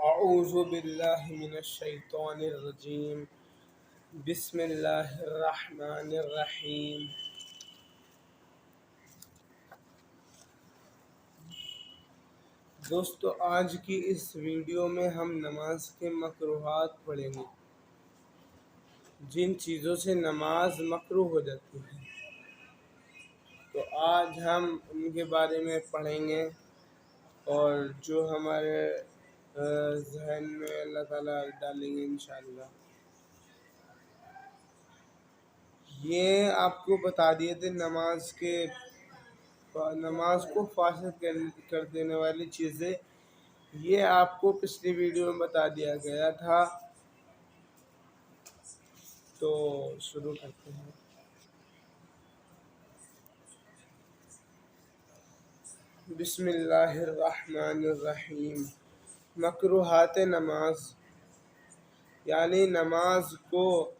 اعوذ باللہ من الشیطان الرجیم بسم اللہ الرحمن الرحیم۔ دوستو، آج کی اس ویڈیو میں ہم نماز کے مکروہات پڑھیں گے، جن چیزوں سے نماز مکروہ ہو جاتی ہے۔ تو آج ہم ان کے بارے میں پڑھیں گے اور جو ہمارے ذہن میں اللہ تعالیٰ ڈالیں گے انشاءاللہ۔ یہ آپ کو بتا دیے تھے نماز کو فاسد کر دینے والی چیزیں، یہ آپ کو پچھلی ویڈیو میں بتا دیا گیا تھا۔ تو شروع کرتے ہیں۔ بسم اللہ الرحمن الرحیم۔ مکروہات نماز، یعنی نماز کو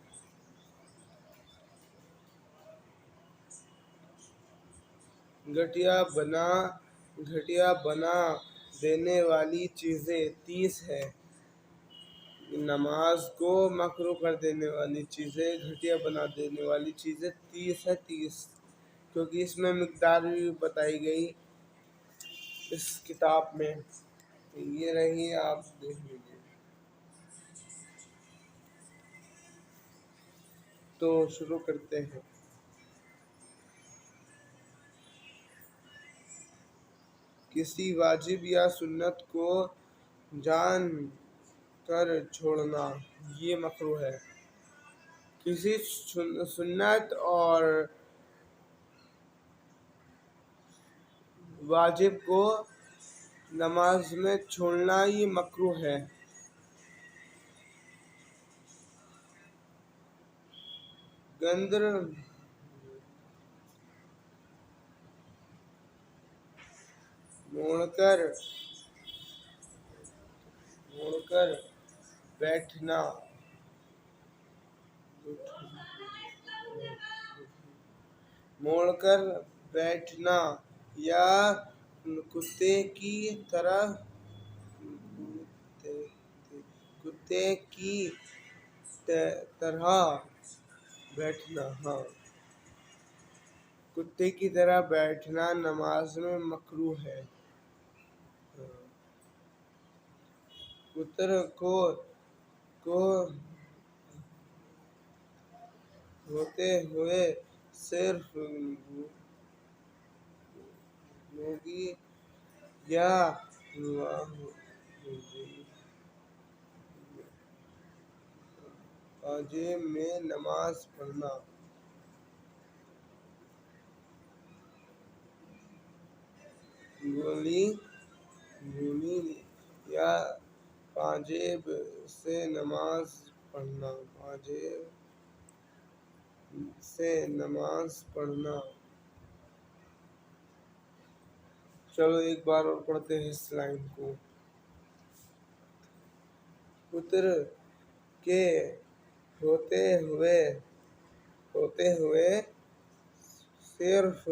گھٹیا بنا دینے والی چیزیں 30 ہے۔ نماز کو مکروہ کر دینے والی چیزیں، گھٹیا بنا دینے والی چیزیں 30 ہے، 30، کیونکہ اس میں مقدار بھی بتائی گئی اس کتاب میں۔ یہ رہی، آپ دیکھ لیجیے۔ تو شروع کرتے ہیں۔ کسی واجب یا سنت کو جان کر چھوڑنا، یہ مکروہ ہے۔ کسی سنت اور واجب کو نماز میں چھوڑنا یہ مکروہ ہے۔ گندر موڑ کر بیٹھنا، یا کتے کی طرح بیٹھنا نماز میں مکروہ ہے۔ کتر کو ہوتے ہوئے صرف لوگی یا پاجے میں نماز پڑھنا، گولی یا پاجیب سے نماز پڑھنا۔ چلو ایک بار اور پڑھتے ہیں اس لائن کو۔ کتر کے ہوتے ہوئے صرف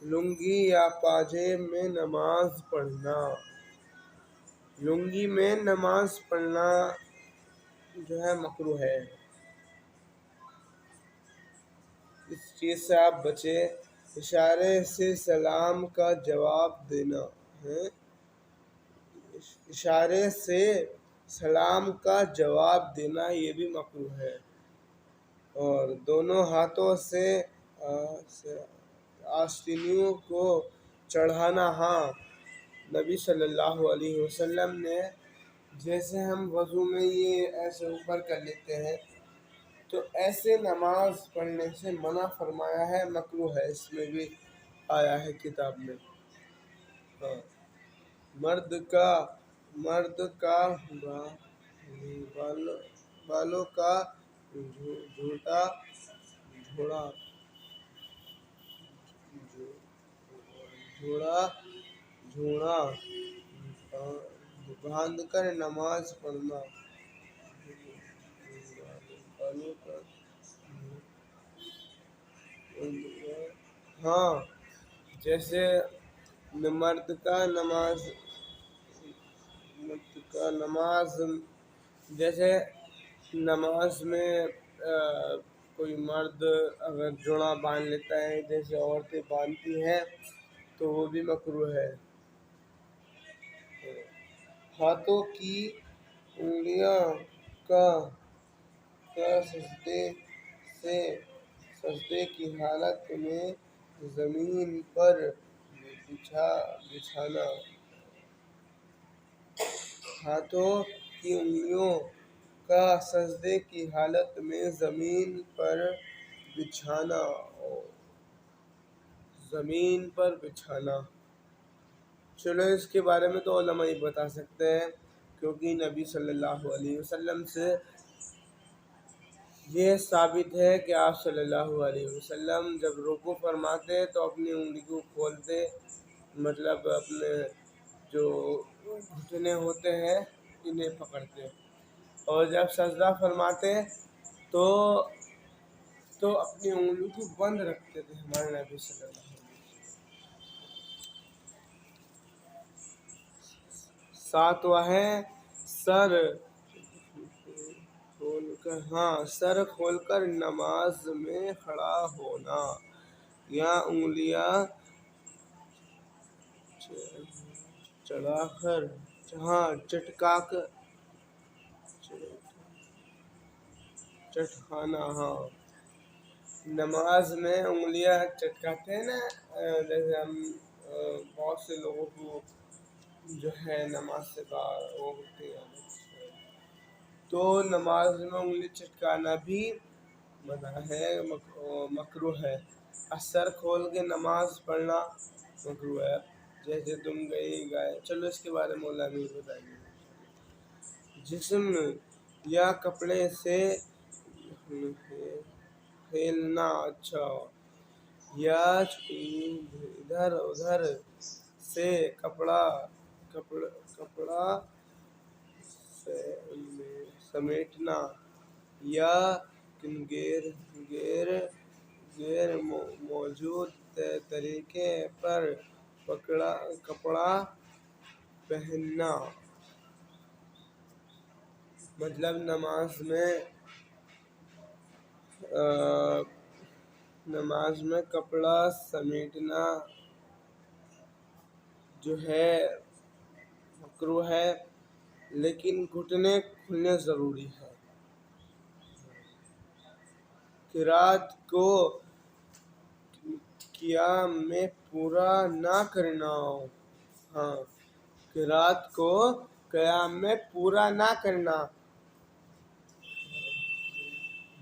لنگی یا پاجے میں نماز پڑھنا، لنگی میں نماز پڑھنا جو ہے مکروہ ہے۔ اس چیز سے آپ بچے۔ اشارے سے سلام کا جواب دینا ہے، اشارے سے سلام کا جواب دینا یہ بھی مکروہ ہے۔ اور دونوں ہاتھوں سے آستینوں کو چڑھانا، ہاں، نبی صلی اللہ علیہ وسلم نے، جیسے ہم وضو میں یہ ایسے اوپر کر لیتے ہیں، تو ایسے نماز پڑھنے سے منع فرمایا ہے، مکروہ ہے، اس میں بھی آیا ہے کتاب میں۔ مرد کا بالوں کا جھوڑا باندھ کر نماز پڑھنا، ہاں، جیسے مرد کا نماز جیسے نماز میں کوئی مرد اگر جوڑا باندھ لیتا ہے جیسے عورتیں باندھتی ہیں تو وہ بھی مکروہ ہے۔ ہاتھوں کی انگلیاں کا سجدے کی حالت میں زمین پر بچھانا۔ ہاتھوں کی انگلیوں کا سجدے کی حالت میں زمین پر بچھانا۔ چلو اس کے بارے میں تو علماء ہی بتا سکتے ہیں، کیونکہ نبی صلی اللہ علیہ وسلم سے یہ ثابت ہے کہ آپ صلی اللہ علیہ وسلم جب رکوع فرماتے تو اپنی انگلی کو کھولتے، مطلب اپنے جو گھٹنے ہوتے ہیں انہیں پکڑتے، اور جب سجدہ فرماتے تو اپنی انگلی کو بند رکھتے تھے ہمارے نبی صلی اللہ علیہ وسلم۔ ساتواں ہے سر کھول کر نماز میں کھڑا ہونا، یا انگلیاں چٹکانا۔ نماز میں انگلیاں چٹکاتے ہیں نا، جیسے ہم بہت سے لوگوں کو جو ہے نماز سے باہر ہوتے ہیں تو نماز میں انگلی چٹکانا بھی منع ہے، مکروہ ہے۔ سر کھول کے نماز پڑھنا مکروہ ہے، جیسے تم گئے چلو اس کے بارے میں علماء نہیں بتائیں گے۔ جسم یا کپڑے سے ہلنا، یا ادھر ادھر سے کپڑا سمیٹنا، یا غیر موجود طریقے پر کپڑا پہننا، مطلب نماز میں کپڑا سمیٹنا جو ہے مکروہ ہے، لیکن گھٹنے کھلنے ضروری ہے۔ قرات کو قیام میں پورا نہ کرنا،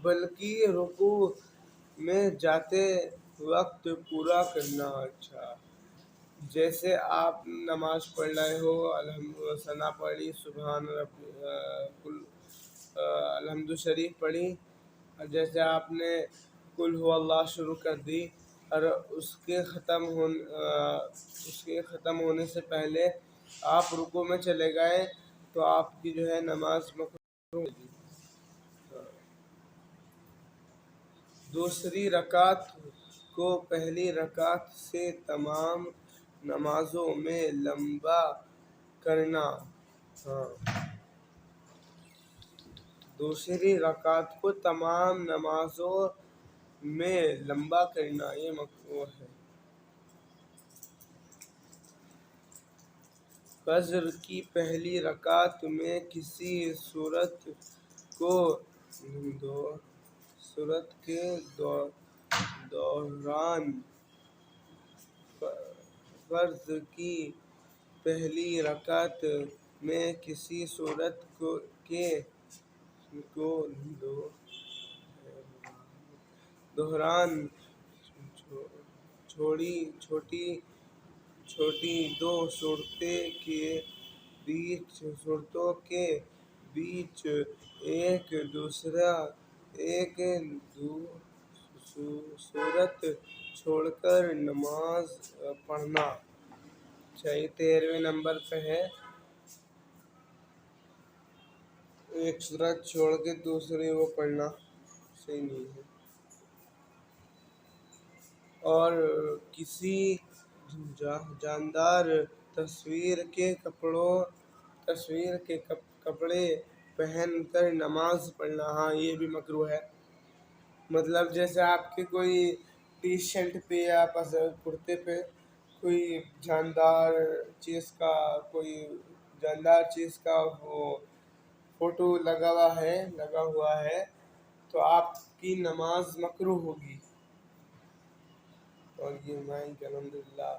بلکہ رکوع میں جاتے وقت پورا کرنا۔ جیسے آپ نماز پڑھ رہے ہو، ثنا پڑھی، سبحان ربی الحمد شریف پڑھی، اور جیسے آپ نے قل هو اللہ شروع کر دی، اور اس کے ختم ہونے سے پہلے آپ رکوع میں چلے گئے تو آپ کی جو ہے نماز مکروہ ہوگی۔ دوسری رکعت کو پہلی رکعت سے تمام نمازوں میں لمبا کرنا۔ دوسری رکعت کو تمام نمازوں میں لمبا کرنا یہ مکروہ ہے۔ فجر کی پہلی رکعت میں کسی سورت کے دوران فرض کی پہلی رکعت میں کسی سورت کے دوران چھوٹی دو صورتوں کے بیچ ایک صورت چھوڑ کر نماز پڑھنا۔ یہ 13ویں نمبر پہ ہے، ایک صورت چھوڑ کے دوسری وہ پڑھنا صحیح نہیں ہے۔ اور کسی جاندار تصویر کے کپڑے پہن کر نماز پڑھنا، ہاں یہ بھی مکروہ ہے۔ مطلب جیسے آپ کے کوئی ٹی شرٹ پہ یا کرتے پہ کوئی جاندار چیز کا وہ فوٹو لگا ہوا ہے تو آپ کی نماز مکروہ ہوگی۔ اور یہ مائک الحمدللہ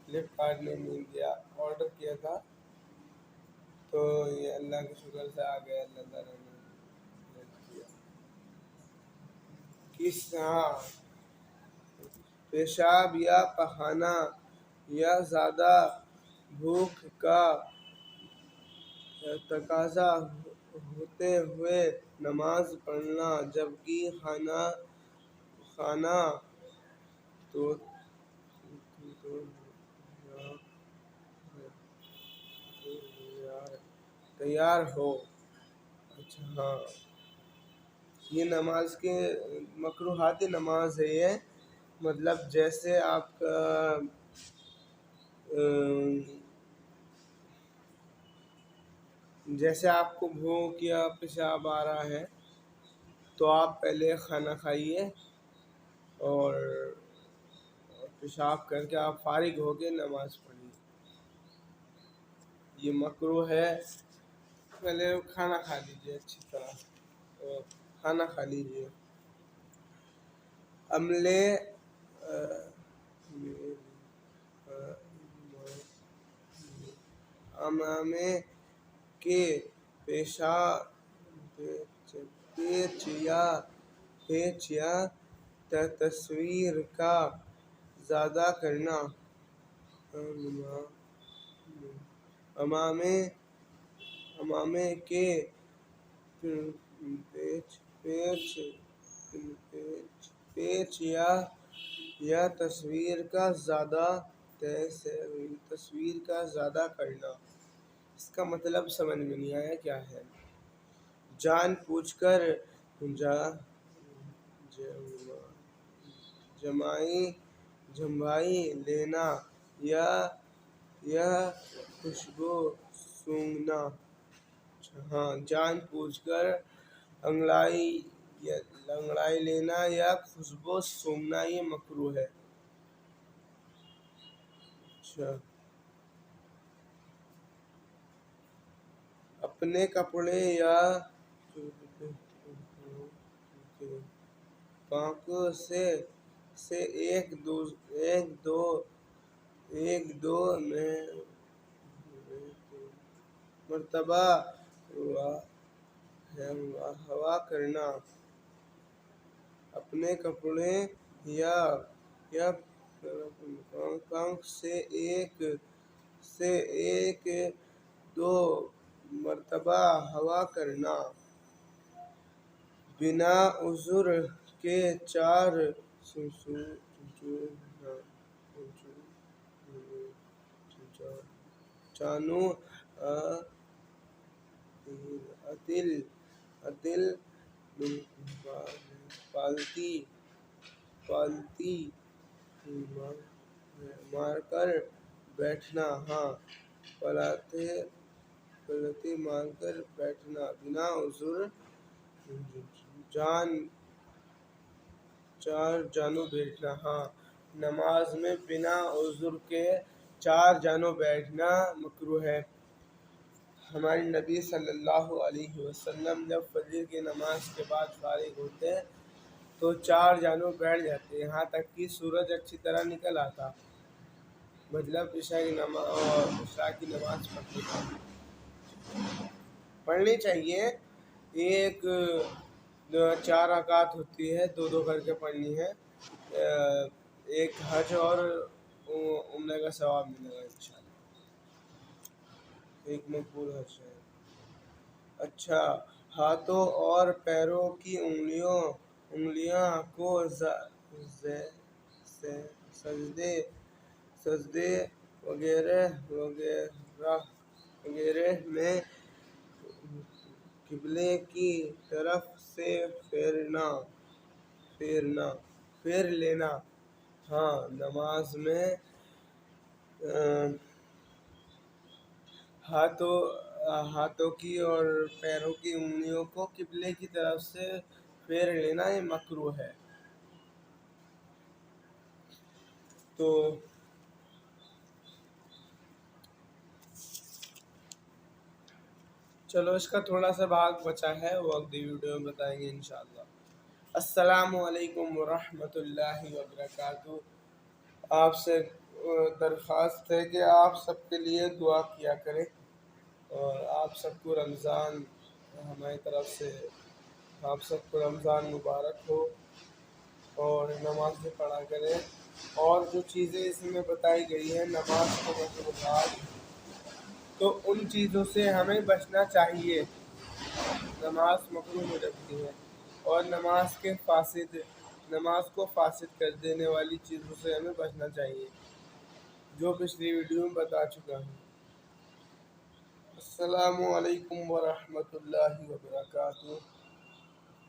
فلپکارٹ نے مل گیا، آرڈر کیا تھا تو یہ اللہ کے شکر سے آ گیا، اللہ تعالیٰ نے کیا۔ پیشاب یا پخانہ یا زیادہ بھوک کا تقاضا ہوتے ہوئے نماز پڑھنا، جبکہ کھانا تیار ہو۔ اچھا ہاں، یہ نماز کے مکروہات نماز ہے یہ، مطلب جیسے آپ کا جیسے آپ کو بھوک یا پیشاب آ رہا ہے تو آپ پہلے کھانا کھائیے اور پیشاب کر کے آپ فارغ ہو کے نماز پڑھیے، یہ مکروہ ہے۔ پہلے کھانا کھا لیجیے، اچھی طرح کھانا کھا لیجیے۔ امامے کے پیچ یا تصویر کا زیادہ کرنا، امامے کے پیچ یا تصویر کا زیادہ کرنا، اس کا مطلب سمجھ میں نہیں آیا کیا ہے۔ جان بوجھ کر جمائی لینا یا خوشبو سونگھنا، ہاں جان بوجھ کر انگڑائی لینا یا خوشبو سونگھنا یہ مکروہ ہے۔ اچھا، اپنے کپڑے یا پاکوں سے ایک دو مرتبہ ہوا کرنا، اپنے کپڑے یا پاک سے ایک دو مرتبہ ہوا کرنا، بنا عذر کے چار جانوں عدل پالتی مار کر بیٹھنا، ہاں پلتی مار کر بیٹھنا، بنا عذر چار جانوں بیٹھنا، ہاں نماز میں بنا عذر کے چار جانوں بیٹھنا مکروہ ہے۔ ہمارے نبی صلی اللہ علیہ وسلم جب فجر کی نماز کے بعد فارغ ہوتے تو چار جانوں بیٹھ جاتے، یہاں تک کہ سورج اچھی طرح نکل آتا، مطلب عشاء کی نماز پڑھنی چاہیے۔ ایک 4 رکعت ہوتی ہے، 2 کر کے پڑھنی ہے، ایک حج اور عمرہ کا ثواب ملے گا انشاءاللہ، ایک مقبول حج ہے۔ اچھا، ہاتھوں اور پیروں کی انگلیاں کو سجدے وغیرہ میں قبلے کی طرف سے پھیر لینا، ہاں نماز میں ہاتھوں کی اور پیروں کی انگلیوں کو قبلے کی طرف سے پھیر لینا یہ مکروہ ہے۔ تو چلو اس کا تھوڑا سا بھاگ بچا ہے، وہ اگلی ویڈیو میں بتائیں گے انشاءاللہ۔ السلام علیکم ورحمۃ اللہ وبرکاتہ۔ آپ سے درخواست ہے کہ آپ سب کے لیے دعا کیا کریں، اور آپ سب کو رمضان، ہماری طرف سے آپ سب کو رمضان مبارک ہو، اور نمازیں پڑھا کریں، اور جو چیزیں اس میں بتائی گئی ہیں نماز کے مقروضات، تو ان چیزوں سے ہمیں بچنا چاہیے۔ نماز مکروہ ہو جاتی ہے، اور نماز کو فاسد کر دینے والی چیزوں سے ہمیں بچنا چاہیے، جو پچھلی ویڈیو میں بتا چکا ہوں۔ السلام علیکم ورحمۃ اللہ وبرکاتہ۔